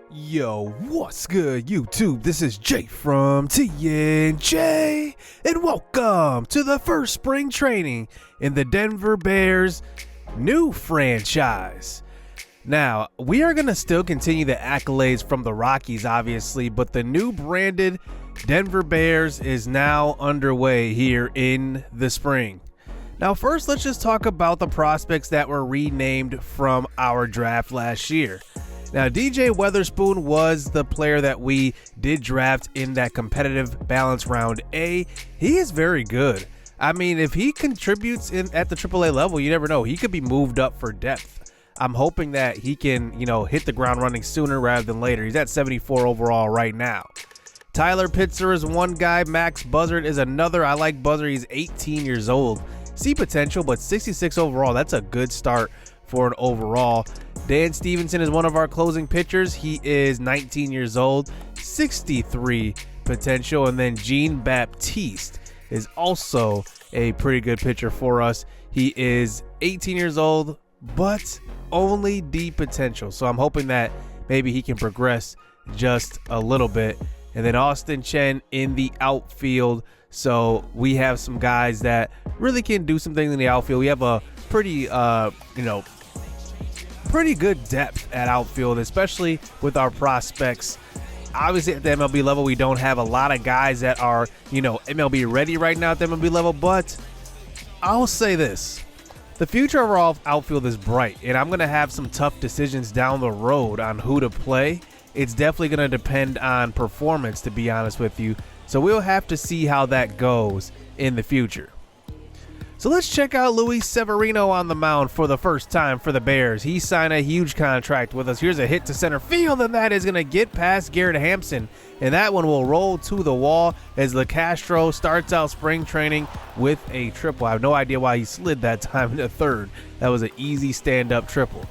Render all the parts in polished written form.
Yo, what's good, YouTube? This is Jay from TNJ, and welcome to the first spring training in the Denver Bears' new franchise. Now, we are going to still continue the accolades from the Rockies, obviously, but the new branded Denver Bears is now underway here in the spring. Now, first, let's just talk about the prospects that were renamed from our draft last year. Now, DJ Weatherspoon was the player that we did draft in that competitive balance round A. He is very good. I mean, if he contributes at the AAA level, you never know. He could be moved up for depth. I'm hoping that he can, hit the ground running sooner rather than later. He's at 74 overall right now. Tyler Pitzer is one guy. Max Buzzard is another. I like Buzzard. He's 18 years old. See potential, but 66 overall. That's a good start for an overall. Dan Stevenson is one of our closing pitchers. He is 19 years old, 63 potential. And then Jean Baptiste is also a pretty good pitcher for us. He is 18 years old, but only D potential. So I'm hoping that maybe he can progress just a little bit. And then Austin Chen in the outfield. So we have some guys that really can do some things in the outfield. We have a pretty, pretty good depth at outfield, especially with our prospects. Obviously at the MLB level, we don't have a lot of guys that are, MLB ready right now at the MLB level, but I'll say this. The future of our outfield is bright, and I'm going to have some tough decisions down the road on who to play. It's definitely going to depend on performance, to be honest with you. So we'll have to see how that goes in the future. So let's check out Luis Severino on the mound for the first time for the Bears. He signed a huge contract with us. Here's a hit to center field, and that is going to get past Garrett Hampson. And that one will roll to the wall as LeCastro starts out spring training with a triple. I have no idea why he slid that time into third. That was an easy stand-up triple.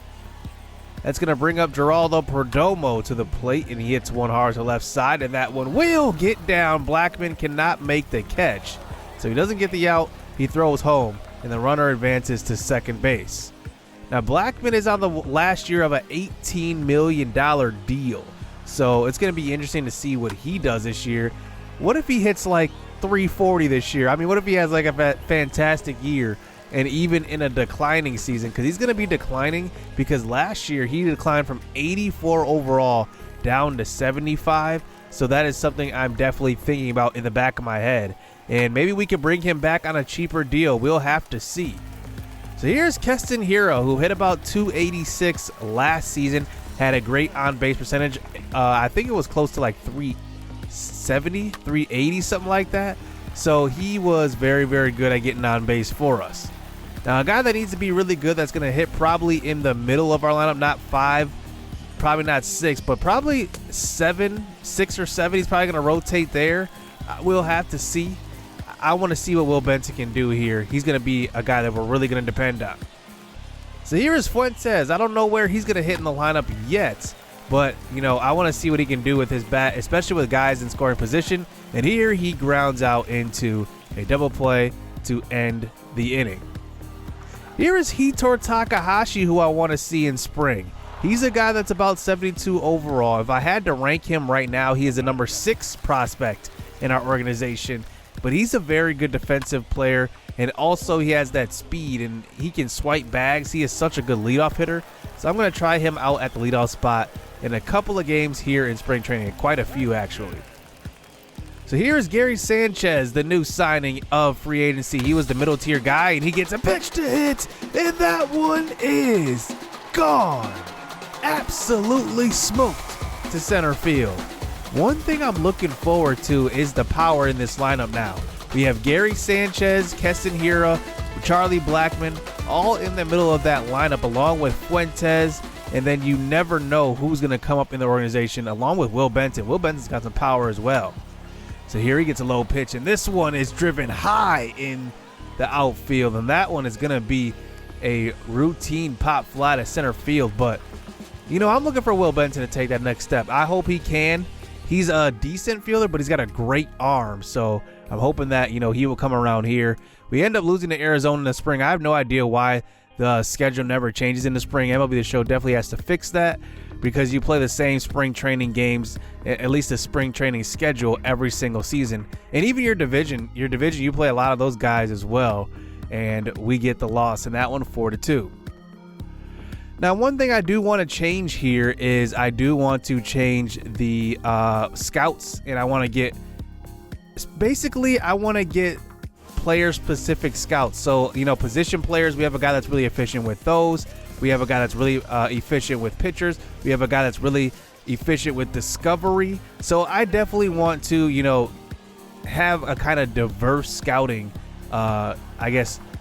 That's going to bring up Geraldo Perdomo to the plate, and he hits one hard to the left side, and that one will get down. Blackman cannot make the catch, so he doesn't get the out. He throws home, and the runner advances to second base. Now, Blackman is on the last year of an $18 million deal, so it's going to be interesting to see what he does this year. What if he hits like 340 this year? I mean, what if he has like a fantastic year and even in a declining season? Because he's going to be declining because last year he declined from 84 overall down to 75, so that is something I'm definitely thinking about in the back of my head. And maybe we can bring him back on a cheaper deal. We'll have to see. So here's Keston Hiura, who hit about 286 last season. Had a great on-base percentage. I think it was close to like 370, 380, something like that. So he was very, very good at getting on base for us. Now, a guy that needs to be really good that's going to hit probably in the middle of our lineup, not 5, probably not 6, but probably 7, 6 or 7. He's probably going to rotate there. We'll have to see. I want to see what Will Benson can do here. He's going to be a guy that we're really going to depend on. So here is Fuentes. I don't know where he's going to hit in the lineup yet, but, I want to see what he can do with his bat, especially with guys in scoring position. And here he grounds out into a double play to end the inning. Here is Hitor Takahashi, who I want to see in spring. He's a guy that's about 72 overall. If I had to rank him right now, he is a number 6 prospect in our organization. But he's a very good defensive player, and also he has that speed, and he can swipe bags. He is such a good leadoff hitter, so I'm going to try him out at the leadoff spot in a couple of games here in spring training, quite a few actually. So here is Gary Sanchez, the new signing of free agency. He was the middle tier guy, and he gets a pitch to hit, and that one is gone. Absolutely smoked to center field. One thing I'm looking forward to is the power in this lineup now. We have Gary Sanchez, Keston Hiura, Charlie Blackman, all in the middle of that lineup, along with Fuentes, and then you never know who's going to come up in the organization, along with Will Benson. Will Benson's got some power as well. So here he gets a low pitch, and this one is driven high in the outfield, and that one is going to be a routine pop fly to center field. But, I'm looking for Will Benson to take that next step. I hope he can. He's a decent fielder, but he's got a great arm, so I'm hoping that, he will come around here. We end up losing to Arizona in the spring. I have no idea why the schedule never changes in the spring. MLB The Show definitely has to fix that. because you play the same spring training games, at least the spring training schedule every single season. And even your division, you play a lot of those guys as well. And we get the loss in that one, 4-2. Now, one thing I do want to change here is I do want to change the scouts, and I want to get player-specific scouts. So, position players, we have a guy that's really efficient with those. We have a guy that's really efficient with pitchers. We have a guy that's really efficient with discovery. So I definitely want to, have a kind of diverse scouting,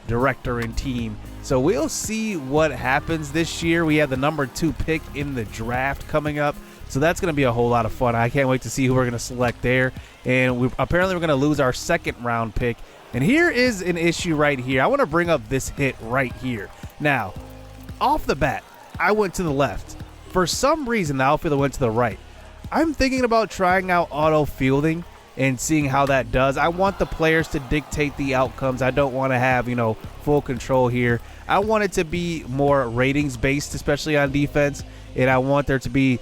director and team. So we'll see what happens this year. We have the number 2 pick in the draft coming up. So that's going to be a whole lot of fun. I can't wait to see who we're going to select there. And apparently we're going to lose our 2nd round pick. And here is an issue right here. I want to bring up this hit right here. Now, off the bat, I went to the left. For some reason, the outfielder went to the right. I'm thinking about trying out auto fielding and seeing how that does. I want the players to dictate the outcomes. I don't want to have, full control here. I want it to be more ratings based, especially on defense. And I want there to be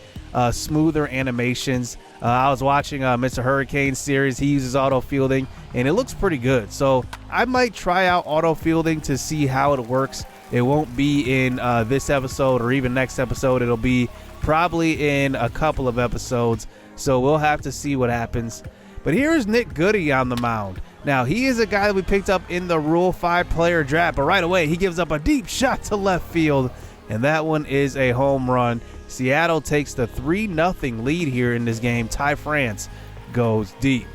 smoother animations. I was watching Mr. Hurricane series. He uses auto fielding, and it looks pretty good. So I might try out auto fielding to see how it works. It won't be in this episode or even next episode. It'll be probably in a couple of episodes. So we'll have to see what happens. But here's Nick Goody on the mound. Now, he is a guy that we picked up in the Rule 5 player draft. But right away, he gives up a deep shot to left field. And that one is a home run. Seattle takes the 3-0 lead here in this game. Ty France goes deep.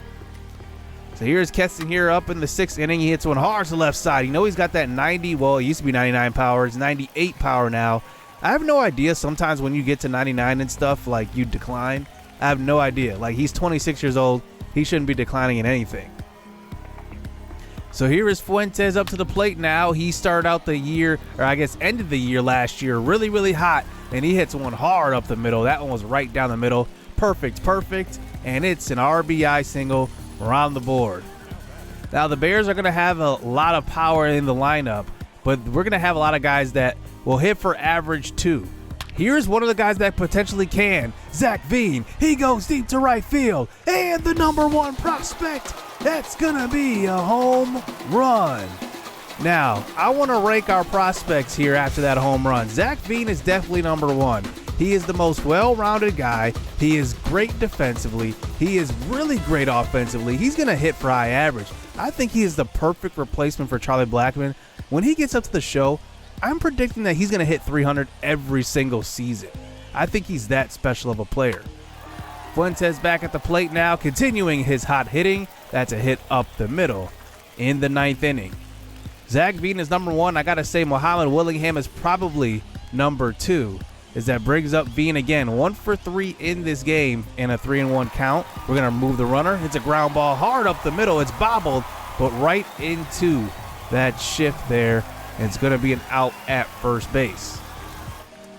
So here's Keston here up in the 6th inning. He hits one hard to the left side. He's got that 90. Well, it used to be 99 power. It's 98 power now. I have no idea. Sometimes when you get to 99 and stuff, like, you decline. I have no idea. Like, he's 26 years old. He shouldn't be declining in anything. So here is Fuentes up to the plate now. He started out the year, or I guess ended the year last year, really, really hot. And he hits one hard up the middle. That one was right down the middle. Perfect. And it's an RBI single. We're on the board. Now, the Bears are going to have a lot of power in the lineup, but we're going to have a lot of guys that will hit for average 2. Here's one of the guys that potentially can. Zach Veen. He goes deep to right field. And the number 1 prospect. That's going to be a home run. Now, I want to rank our prospects here after that home run. Zach Veen is definitely number 1. He is the most well-rounded guy. He is great defensively. He is really great offensively. He's going to hit for high average. I think he is the perfect replacement for Charlie Blackmon. When he gets up to the show, I'm predicting that he's going to hit 300 every single season. I think he's that special of a player. Fuentes back at the plate now, continuing his hot hitting. That's a hit up the middle in the 9th inning. Zach Veen is number 1. I got to say Muhammad Willingham is probably number 2. As that brings up Veen again. 1 for 3 in this game in a 3-1 count. We're going to move the runner. It's a ground ball hard up the middle. It's bobbled, but right into that shift there. And it's going to be an out at first base.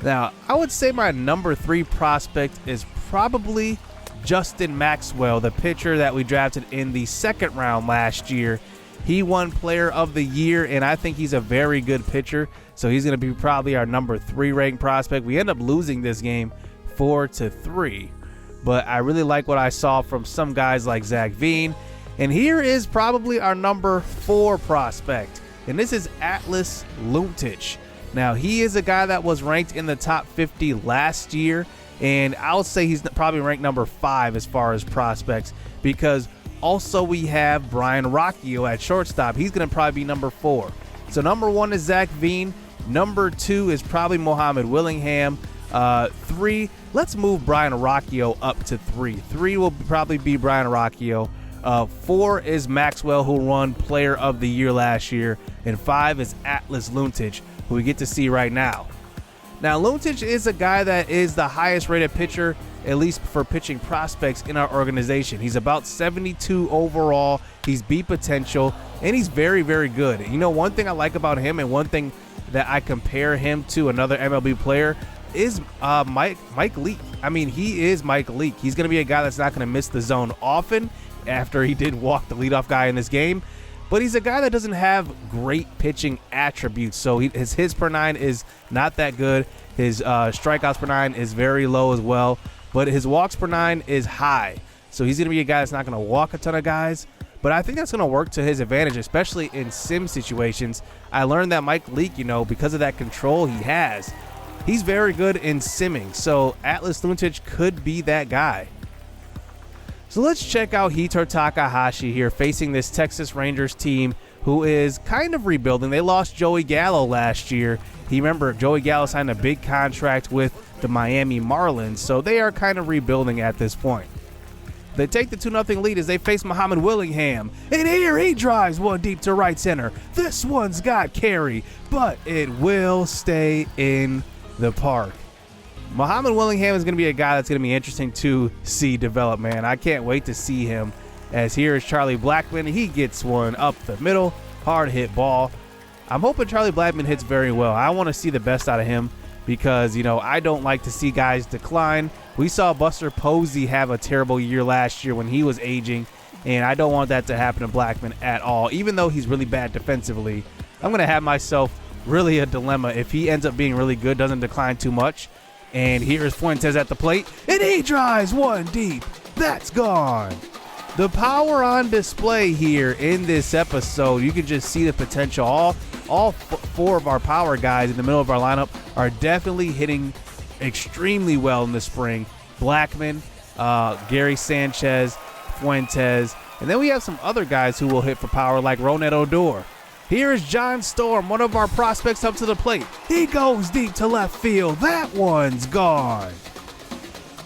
Now, I would say my number 3 prospect is probably Justin Maxwell, the pitcher that we drafted in the 2nd round last year. He won Player of the Year, and I think he's a very good pitcher. So he's going to be probably our number 3 ranked prospect. We end up losing this game 4-3. But I really like what I saw from some guys like Zach Veen. And here is probably our number 4 prospect. And this is Atlas Luntich. Now, he is a guy that was ranked in the top 50 last year. And I'll say he's probably ranked number 5 as far as prospects. Because also we have Brian Rocchio at shortstop. He's going to probably be number 4. So number 1 is Zach Veen. Number 2 is probably Muhammad Willingham. 3, let's move Brian Rocchio up to 3. 3 will probably be Brian Rocchio. 4 is Maxwell, who won Player of the Year last year. And 5 is Atlas Luntich, who we get to see right now. Now, Luntich is a guy that is the highest rated pitcher, at least for pitching prospects in our organization. He's about 72 overall. He's B potential, and he's very, very good. One thing I like about him, and one thing that I compare him to another MLB player, is Mike Leake. I mean, he is Mike Leake. He's going to be a guy that's not going to miss the zone often after he did walk the leadoff guy in this game. But he's a guy that doesn't have great pitching attributes. So his per 9 is not that good. His strikeouts per 9 is very low as well, but his walks per 9 is high. So he's going to be a guy that's not going to walk a ton of guys, but I think that's going to work to his advantage, especially in sim situations. I learned that Mike Leake, because of that control he has, he's very good in simming. So Atlas Luntich could be that guy. So let's check out Hitor Takahashi here facing this Texas Rangers team who is kind of rebuilding. They lost Joey Gallo last year. Remember, Joey Gallo signed a big contract with the Miami Marlins, so they are kind of rebuilding at this point. They take the 2-0 lead as they face Muhammad Willingham. And here he drives one deep to right center. This one's got carry, but it will stay in the park. Muhammad Willingham is going to be a guy that's going to be interesting to see develop, man. I can't wait to see him. As here is Charlie Blackmon. He gets one up the middle. Hard hit ball. I'm hoping Charlie Blackmon hits very well. I want to see the best out of him because, I don't like to see guys decline. We saw Buster Posey have a terrible year last year when he was aging, and I don't want that to happen to Blackmon at all. Even though he's really bad defensively, I'm going to have myself really a dilemma if he ends up being really good, doesn't decline too much. And here's Fuentes at the plate, and he drives one deep. That's gone. The power on display here in this episode, you can just see the potential. All four of our power guys in the middle of our lineup are definitely hitting extremely well in the spring. Blackmon, Gary Sanchez, Fuentes, and then we have some other guys who will hit for power like Ronette Odor. Here is John Storm, one of our prospects, up to the plate. He goes deep to left field. That one's gone.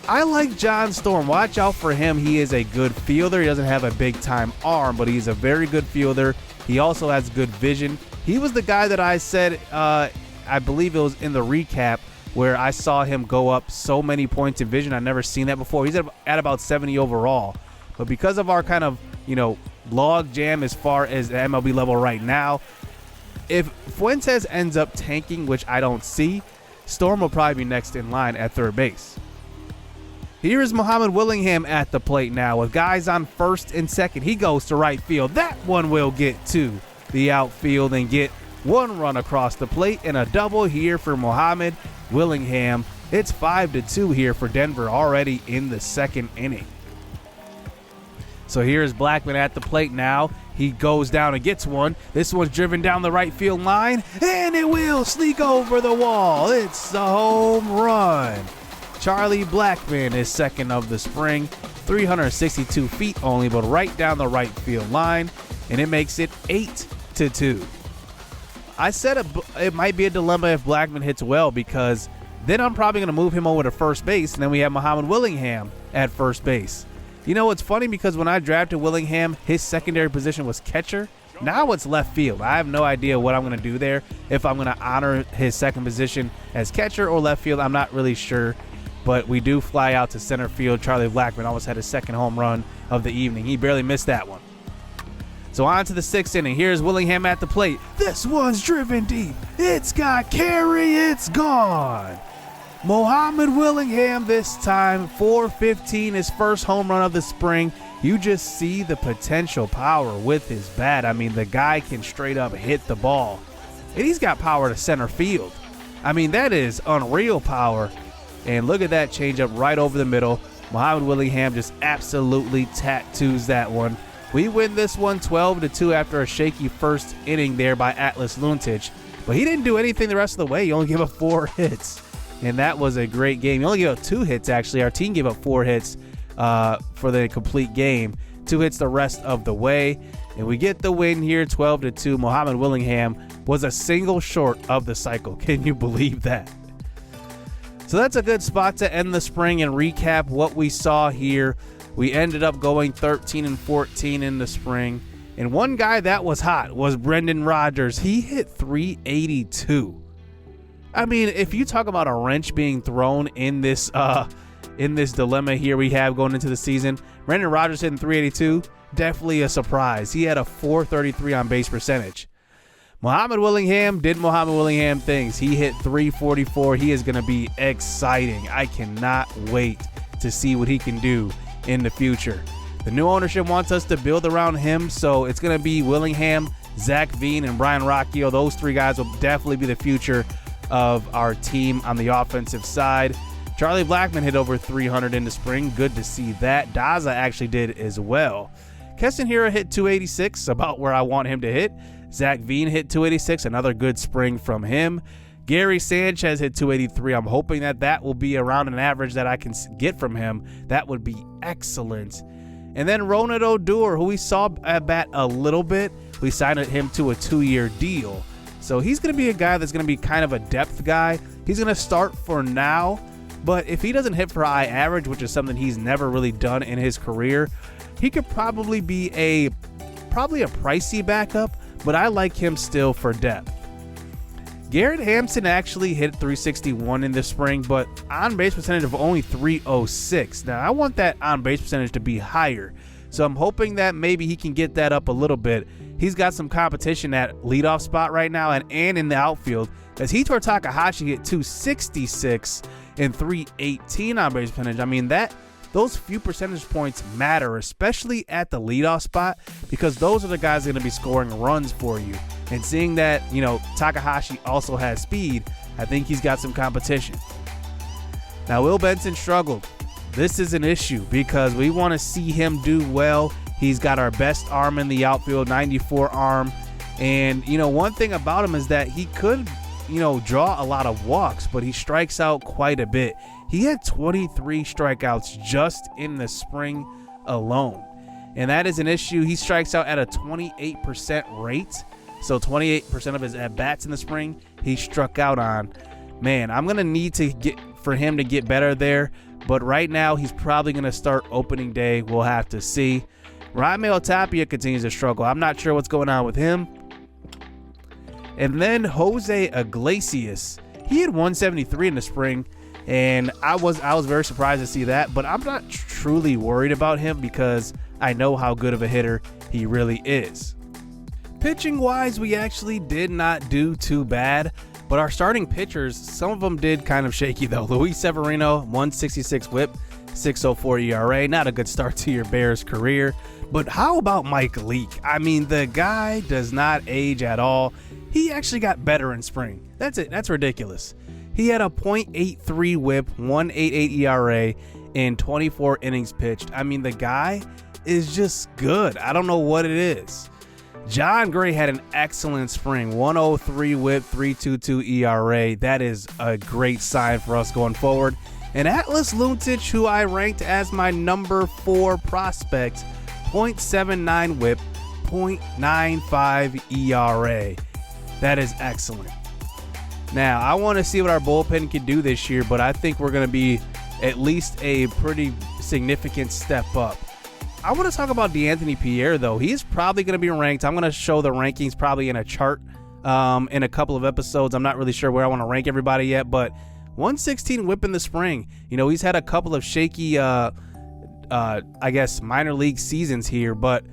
I like John Storm. Watch out for him. He is a good fielder. He doesn't have a big-time arm, but he's a very good fielder. He also has good vision. He was the guy that I said, I believe it was in the recap, where I saw him go up so many points in vision. I've never seen that before. He's at about 70 overall. But because of our kind of, log jam as far as the MLB level right now, if Fuentes ends up tanking, which I don't see, Storm will probably be next in line at third base. Here is Muhammad Willingham at the plate now with guys on first and second. He goes to right field. That one will get to the outfield and get one run across the plate, and a double here for Muhammad Willingham. It's 5-2 here for Denver already in the second inning. So here's Blackmon at the plate now. He goes down and gets one. This one's driven down the right field line, and it will sneak over the wall. It's a home run. Charlie Blackmon is second of the spring, 362 feet only, but right down the right field line, and it makes it 8-2. I said it might be a dilemma if Blackmon hits well, because then I'm probably going to move him over to first base, and then we have Muhammad Willingham at first base. It's funny because when I drafted Willingham, his secondary position was catcher. Now it's left field. I have no idea what I'm going to do there, if I'm going to honor his second position as catcher or left field. I'm not really sure. But we do fly out to center field. Charlie Blackmon almost had his second home run of the evening. He barely missed that one. So on to the sixth inning. Here's Willingham at the plate. This one's driven deep. It's got carry. It's gone. Muhammad Willingham this time, 415, his first home run of the spring. You just see the potential power with his bat. I mean, the guy can straight up hit the ball. And he's got power to center field. I mean, that is unreal power. And look at that changeup right over the middle. Muhammad Willingham just absolutely tattoos that one. We win this one 12-2 after a shaky first inning there by Atlas Luntich. But he didn't do anything the rest of the way. He only gave up 4 hits. And that was a great game. He only gave up 2 hits, actually. Our team gave up 4 hits for the complete game. 2 hits the rest of the way. And we get the win here, 12-2. Muhammad Willingham was a single short of the cycle. Can you believe that? So that's a good spot to end the spring and recap what we saw here. We ended up going 13-14 in the spring. And one guy that was hot was Brendan Rodgers. He hit 382. I mean, if you talk about a wrench being thrown in this dilemma here we have going into the season, Brendan Rodgers hitting 382, definitely a surprise. He had a 433 on base percentage. Muhammad Willingham did Muhammad Willingham things. He hit 344. He is going to be exciting. I cannot wait to see what he can do in the future. The new ownership wants us to build around him, so it's going to be Willingham, Zach Veen, and Brian Rocchio. Those 3 guys will definitely be the future of our team on the offensive side. Charlie Blackmon hit over 300 in the spring. Good to see that. Daza actually did as well. Keston Hiura hit 286, about where I want him to hit. Zach Veen hit 286, another good spring from him. Gary Sanchez hit 283. I'm hoping that will be around an average that I can get from him. That would be excellent. And then Ronald Odor, who we saw at bat a little bit, we signed him to a 2-year deal. So he's going to be a guy that's going to be kind of a depth guy. He's going to start for now, but if he doesn't hit for high average, which is something he's never really done in his career, he could probably be a pricey backup, but I like him still for depth. Garrett Hampson actually hit 361 in the spring, but on-base percentage of only 306. Now, I want that on-base percentage to be higher, so I'm hoping that maybe he can get that up a little bit. He's got some competition at leadoff spot right now and in the outfield, as Hitor Takahashi hit 266 and 318 on-base percentage. I mean, those few percentage points matter, especially at the leadoff spot, because those are the guys that are going to be scoring runs for you. And seeing that, Takahashi also has speed, I think he's got some competition. Now, Will Benson struggled. This is an issue because we want to see him do well. He's got our best arm in the outfield, 94 arm. And, one thing about him is that he could, draw a lot of walks, but he strikes out quite a bit. He had 23 strikeouts just in the spring alone. And that is an issue. He strikes out at a 28% rate. So 28% of his at-bats in the spring, he struck out on. Man, I'm going to need for him to get better there. But right now, he's probably going to start opening day. We'll have to see. Raimel Tapia continues to struggle. I'm not sure what's going on with him. And then Jose Iglesias. He had 173 in the spring. And I was very surprised to see that. But I'm not truly worried about him because I know how good of a hitter he really is. Pitching wise, we actually did not do too bad, but our starting pitchers, some of them did kind of shaky though. Luis Severino, 166 whip, 604 ERA. Not a good start to your Bears career. But how about Mike Leake? I mean, the guy does not age at all. He actually got better in spring. That's it. That's ridiculous. He had a .83 whip, 1.88 ERA, in 24 innings pitched. I mean, the guy is just good. I don't know what it is. John Gray had an excellent spring, 103 whip, 3.22 ERA. That is a great sign for us going forward. And Atlas Luntich, who I ranked as my number 4 prospect, 0.79 whip, 0.95 ERA. That is excellent. Now, I want to see what our bullpen can do this year, but I think we're going to be at least a pretty significant step up. I want to talk about DeAnthony Pierre, though. He's probably going to be ranked. I'm going to show the rankings probably in a chart in a couple of episodes. I'm not really sure where I want to rank everybody yet, but 116 whip in the spring. He's had a couple of shaky, I guess, minor league seasons here, but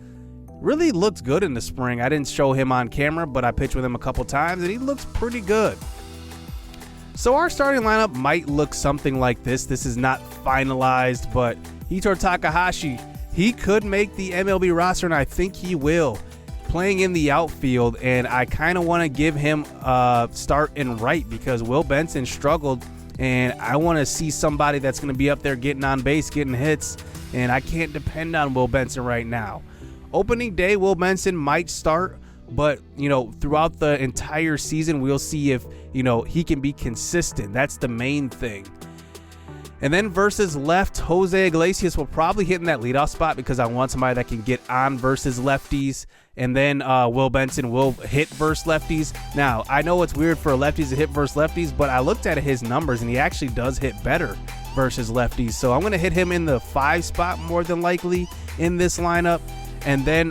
really looked good in the spring. I didn't show him on camera, but I pitched with him a couple times, and he looks pretty good. So our starting lineup might look something like this. This is not finalized, but Hitor Takahashi, he could make the MLB roster, and I think he will, playing in the outfield. And I kind of want to give him a start in right because Will Benson struggled, and I want to see somebody that's going to be up there getting on base, getting hits, and I can't depend on Will Benson right now. Opening day, Will Benson might start, but, throughout the entire season, we'll see if, he can be consistent. That's the main thing. And then versus left, Jose Iglesias will probably hit in that leadoff spot because I want somebody that can get on versus lefties. And then Will Benson will hit versus lefties. Now, I know it's weird for lefties to hit versus lefties, but I looked at his numbers and he actually does hit better versus lefties. So I'm going to hit him in the 5 spot more than likely in this lineup. And then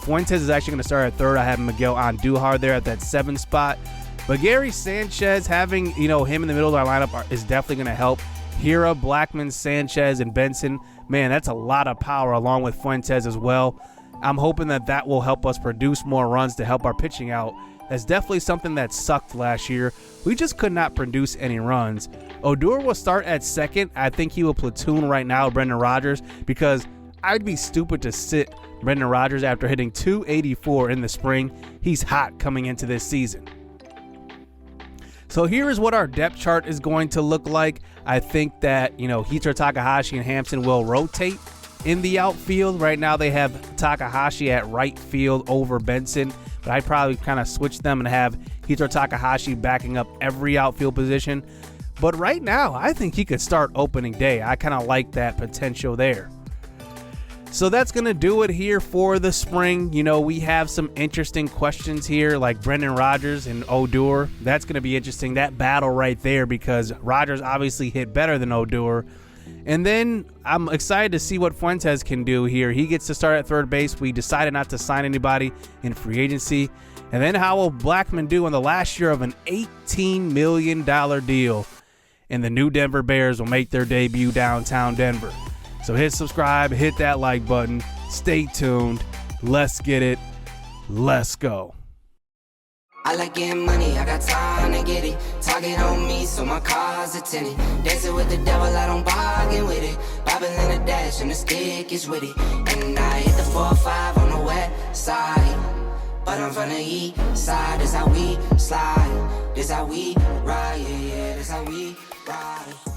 Fuentes is actually going to start at third. I have Miguel Andujar there at that 7 spot. But Gary Sanchez, having him in the middle of our lineup is definitely going to help. Hiura, Blackmon, Sanchez, and Benson. Man, that's a lot of power along with Fuentes as well. I'm hoping that will help us produce more runs to help our pitching out. That's definitely something that sucked last year. We just could not produce any runs. Odor will start at second. I think he will platoon right now with Brendan Rodgers because I'd be stupid to sit Brendan Rodgers after hitting 284 in the spring. He's hot coming into this season. So here is what our depth chart is going to look like. I think that, Hito Takahashi and Hampson will rotate in the outfield. Right now they have Takahashi at right field over Benson, but I'd probably kind of switch them and have Hito Takahashi backing up every outfield position. But right now, I think he could start opening day. I kind of like that potential there. So that's going to do it here for the spring. We have some interesting questions here, like Brendan Rodgers and Odor. That's going to be interesting, that battle right there, because Rodgers obviously hit better than Odor. And then I'm excited to see what Fuentes can do here. He gets to start at third base. We decided not to sign anybody in free agency. And then how will Blackmon do in the last year of an $18 million deal? And the new Denver Bears will make their debut downtown Denver. So hit subscribe, hit that like button. Stay tuned. Let's get it. Let's go. I like getting money, I got time to get it. Target on me, so my car's a tenant. Dancing with the devil, I don't bargain with it. Bobbing in a dash, and the stick is with it. And I hit the 4-5 on the west side. But I'm from the east side, this how we slide. This how we ride, yeah, this how we ride.